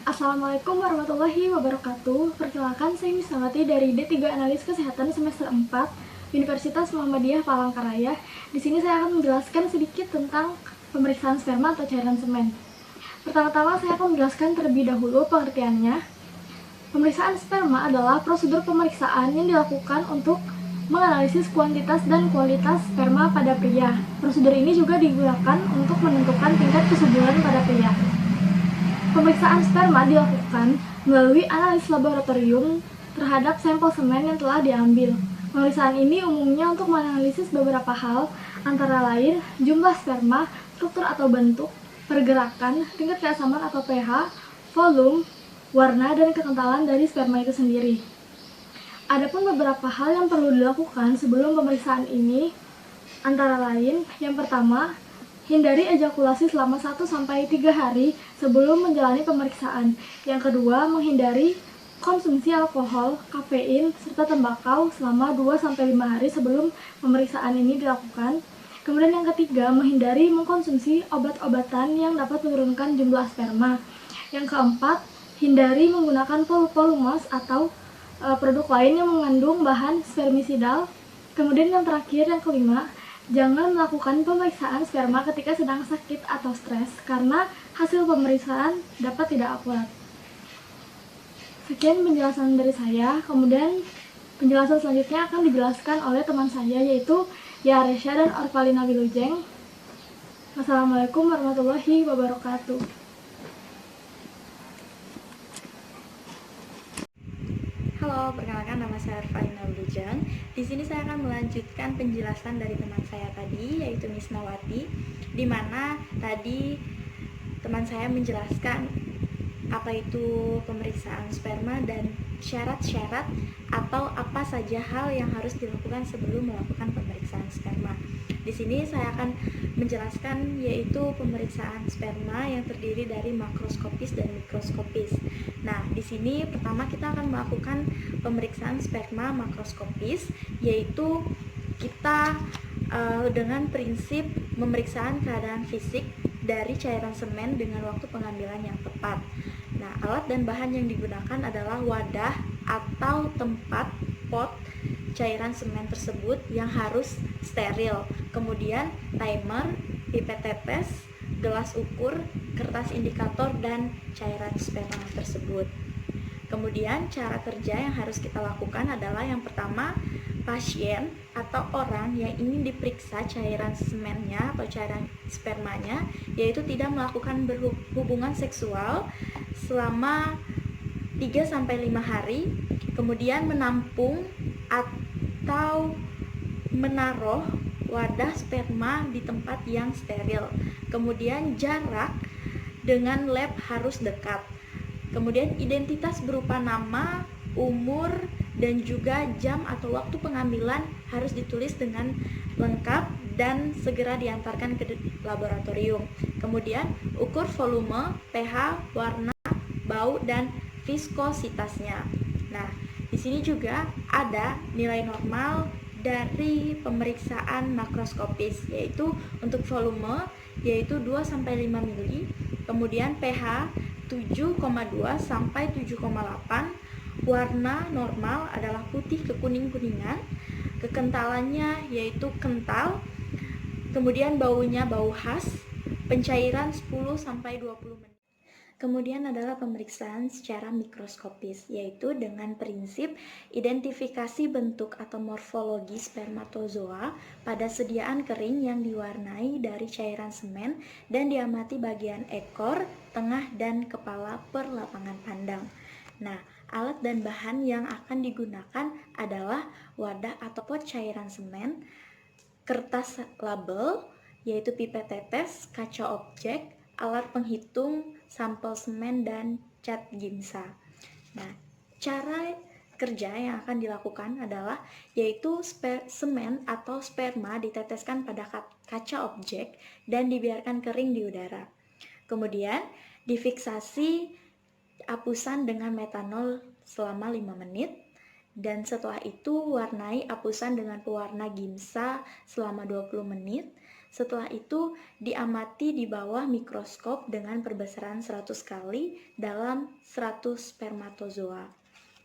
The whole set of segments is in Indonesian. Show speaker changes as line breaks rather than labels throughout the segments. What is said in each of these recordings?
Assalamualaikum warahmatullahi wabarakatuh. Perkenalkan, saya Misawati dari D3 Analis Kesehatan semester 4 Universitas Muhammadiyah Palangkaraya. Di sini saya akan menjelaskan sedikit tentang pemeriksaan sperma atau cairan semen. Pertama-tama saya akan menjelaskan terlebih dahulu pengertiannya. Pemeriksaan sperma adalah prosedur pemeriksaan yang dilakukan untuk menganalisis kuantitas dan kualitas sperma pada pria. Prosedur ini juga digunakan untuk menentukan tingkat kesuburan pada pria. Pemeriksaan sperma dilakukan melalui analis laboratorium terhadap sampel semen yang telah diambil. Pemeriksaan ini umumnya untuk menganalisis beberapa hal, antara lain jumlah sperma, struktur atau bentuk, pergerakan, tingkat keasaman atau pH, volume, warna, dan kekentalan dari sperma itu sendiri. Adapun beberapa hal yang perlu dilakukan sebelum pemeriksaan ini, antara lain, yang pertama, hindari ejakulasi selama 1-3 hari sebelum menjalani pemeriksaan. Yang kedua, menghindari konsumsi alkohol, kafein, serta tembakau selama 2-5 hari sebelum pemeriksaan ini dilakukan. Kemudian yang ketiga, menghindari mengkonsumsi obat-obatan yang dapat menurunkan jumlah sperma. Yang keempat, hindari menggunakan volumes atau produk lain yang mengandung bahan spermisidal. Kemudian yang terakhir, yang kelima, jangan melakukan pemeriksaan sperma ketika sedang sakit atau stres, karena hasil pemeriksaan dapat tidak akurat. Sekian penjelasan dari saya, kemudian penjelasan selanjutnya akan dijelaskan oleh teman saya, yaitu Yaresya dan Orvalina Wilujeng. Wassalamualaikum warahmatullahi wabarakatuh.
Halo, perkenalkan nama saya Orvalina Wilujeng. Di sini saya akan melanjutkan penjelasan dari teman saya tadi, yaitu Misnawati, di mana tadi teman saya menjelaskan apa itu pemeriksaan sperma dan syarat-syarat atau apa saja hal yang harus dilakukan sebelum melakukan pemeriksaan sperma. Di sini saya akan menjelaskan yaitu pemeriksaan sperma yang terdiri dari makroskopis dan mikroskopis. Nah, di sini pertama kita akan melakukan pemeriksaan sperma makroskopis, yaitu kita dengan prinsip pemeriksaan keadaan fisik dari cairan semen dengan waktu pengambilan yang tepat. Nah, alat dan bahan yang digunakan adalah wadah atau tempat pot cairan semen tersebut yang harus steril. Kemudian timer, pipet tetes, gelas ukur, kertas indikator, dan cairan sperma tersebut. Kemudian cara kerja yang harus kita lakukan adalah yang pertama, pasien atau orang yang ingin diperiksa cairan semennya atau cairan spermanya, yaitu tidak melakukan berhubungan seksual selama 3-5 hari, kemudian menampung atau menaruh wadah sperma di tempat yang steril. Kemudian jarak dengan lab harus dekat. Kemudian identitas berupa nama, umur, dan juga jam atau waktu pengambilan harus ditulis dengan lengkap dan segera diantarkan ke laboratorium. Kemudian ukur volume, pH, warna, bau, dan viskositasnya. Nah, di sini juga ada nilai normal dari pemeriksaan makroskopis, yaitu untuk volume yaitu 2-5 mili, kemudian pH 7,2 sampai 7,8, warna normal adalah putih ke kuning-kuningan, kekentalannya yaitu kental, kemudian baunya bau khas, pencairan 10 sampai 20 menit. Kemudian adalah pemeriksaan secara mikroskopis, yaitu dengan prinsip identifikasi bentuk atau morfologi spermatozoa pada sediaan kering yang diwarnai dari cairan semen dan diamati bagian ekor, tengah, dan kepala per lapangan pandang. Nah, alat dan bahan yang akan digunakan adalah wadah atau pot cairan semen, kertas label, yaitu pipet tetes, kaca objek, alat penghitung sampel semen, dan cat ginsa. Nah, cara kerja yang akan dilakukan adalah yaitu semen atau sperma diteteskan pada kaca objek dan dibiarkan kering di udara. Kemudian difiksasi apusan dengan metanol selama 5 menit. Dan setelah itu warnai apusan dengan pewarna ginsa selama 20 menit. Setelah itu diamati di bawah mikroskop dengan perbesaran 100 kali dalam 100 spermatozoa.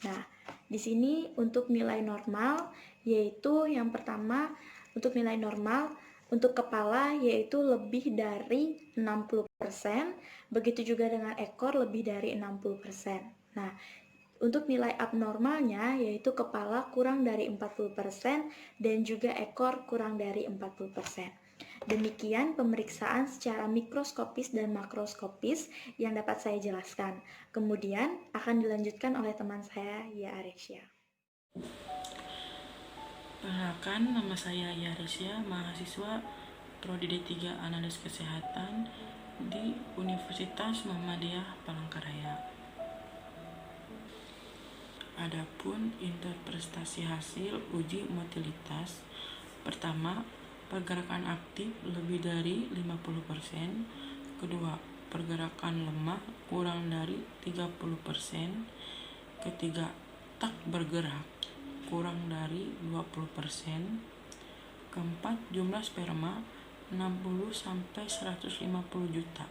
Nah, di sini untuk nilai normal yaitu yang pertama untuk nilai normal untuk kepala yaitu lebih dari 60%, begitu juga dengan ekor lebih dari 60%. Nah, untuk nilai abnormalnya yaitu kepala kurang dari 40% dan juga ekor kurang dari 40%. Demikian pemeriksaan secara mikroskopis dan makroskopis yang dapat saya jelaskan. Kemudian akan dilanjutkan oleh teman saya, Ya Aresya.
Perkenalkan, nama saya Yarisya, mahasiswa Prodi D3 Analis Kesehatan di Universitas Muhammadiyah Palangkaraya. Adapun interpretasi hasil uji motilitas, pertama, pergerakan aktif lebih dari 50%, kedua, pergerakan lemah kurang dari 30%, ketiga, tak bergerak kurang dari 20%, keempat, jumlah sperma 60-150 juta.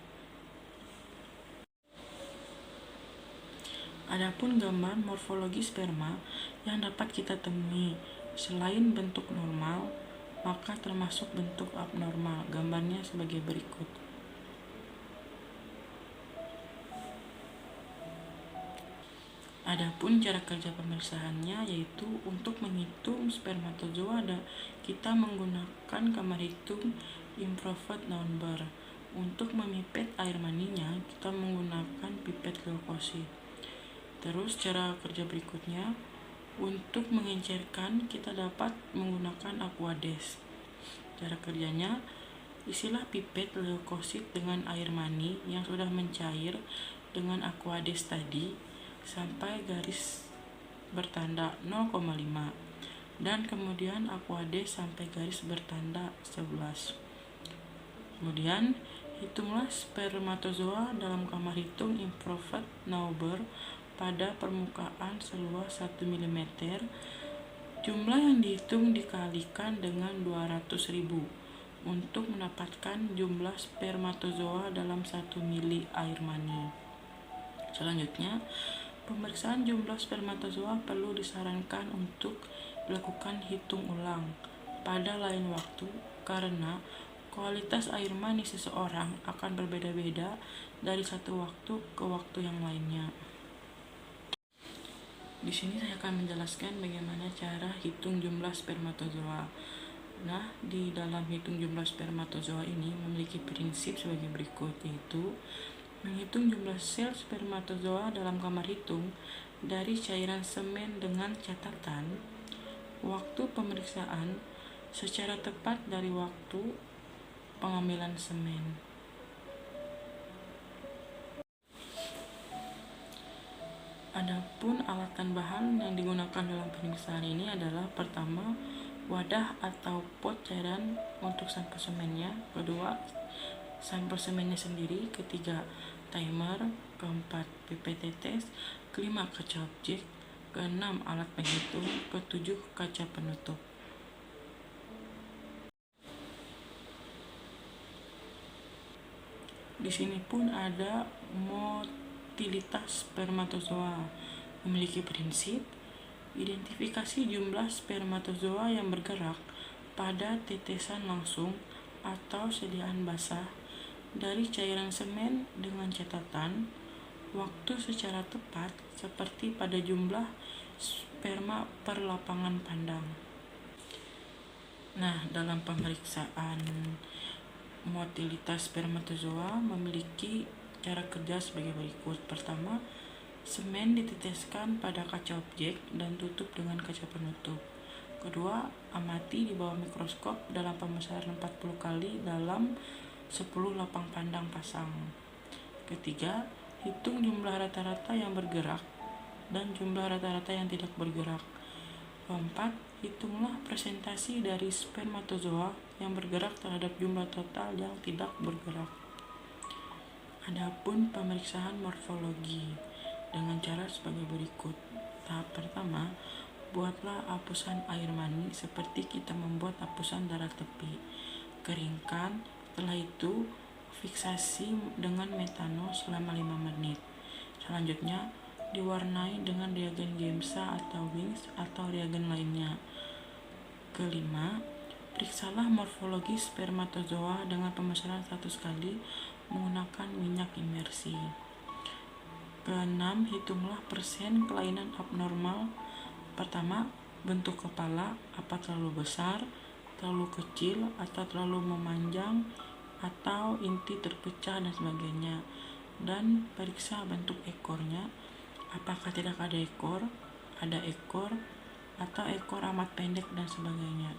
Adapun gambar morfologi sperma yang dapat kita temui selain bentuk normal, maka termasuk bentuk abnormal. Gambarnya sebagai berikut. Adapun cara kerja pemeriksaannya yaitu untuk menghitung spermatozoa kita menggunakan kamar hitung infrared number. Untuk memipet air maninya kita menggunakan pipet leukosit. Terus cara kerja berikutnya, untuk mengencerkan kita dapat menggunakan aquades. Cara kerjanya, isilah pipet leukosit dengan air mani yang sudah mencair dengan aquades tadi sampai garis bertanda 0,5 dan kemudian aquades sampai garis bertanda 11. Kemudian hitunglah spermatozoa dalam kamar hitung infrared number pada permukaan seluas 1 mm. Jumlah yang dihitung dikalikan dengan 200.000 untuk mendapatkan jumlah spermatozoa dalam 1 mili air mani. Selanjutnya, pemeriksaan jumlah spermatozoa perlu disarankan untuk dilakukan hitung ulang pada lain waktu karena kualitas air mani seseorang akan berbeda-beda dari satu waktu ke waktu yang lainnya. Di sini saya akan menjelaskan bagaimana cara hitung jumlah spermatozoa. Nah, di dalam hitung jumlah spermatozoa ini memiliki prinsip sebagai berikut, yaitu menghitung jumlah sel spermatozoa dalam kamar hitung dari cairan semen dengan catatan waktu pemeriksaan secara tepat dari waktu pengambilan semen. Adapun alat dan bahan yang digunakan dalam pemeriksaan ini adalah pertama, wadah atau pot cairan untuk sampel semennya, kedua, sampel semennya sendiri, ketiga, timer, keempat, pipet tetes, kelima, kaca objek, keenam, alat penghitung, ketujuh, kaca penutup. Di sini pun ada motilitas spermatozoa, memiliki prinsip identifikasi jumlah spermatozoa yang bergerak pada tetesan langsung atau sediaan basah dari cairan semen dengan catatan waktu secara tepat seperti pada jumlah sperma per lapangan pandang. Nah, dalam pemeriksaan motilitas spermatozoa memiliki cara kerja sebagai berikut. Pertama, semen diteteskan pada kaca objek dan tutup dengan kaca penutup. Kedua, amati di bawah mikroskop dalam pembesaran 40 kali dalam 10 lapang pandang pasang. Ketiga, hitung jumlah rata-rata yang bergerak dan jumlah rata-rata yang tidak bergerak. Keempat, hitunglah presentasi dari spermatozoa yang bergerak terhadap jumlah total yang tidak bergerak. Adapun pemeriksaan morfologi dengan cara sebagai berikut. Tahap pertama, buatlah hapusan air mani seperti kita membuat hapusan darah tepi. keringkan. Setelah itu fiksasi dengan metano selama 5 menit. Selanjutnya diwarnai dengan reagen Gemsa atau Wings atau reagen lainnya. Kelima, periksalah morfologi spermatozoa dengan pemasaran 100 kali menggunakan minyak imersi. Keenam, hitunglah persen kelainan abnormal. Pertama, bentuk kepala, apa terlalu besar, terlalu kecil, atau terlalu memanjang, atau inti terpecah dan sebagainya. Dan periksa bentuk ekornya, apakah tidak ada ekor, atau ekor amat pendek dan sebagainya.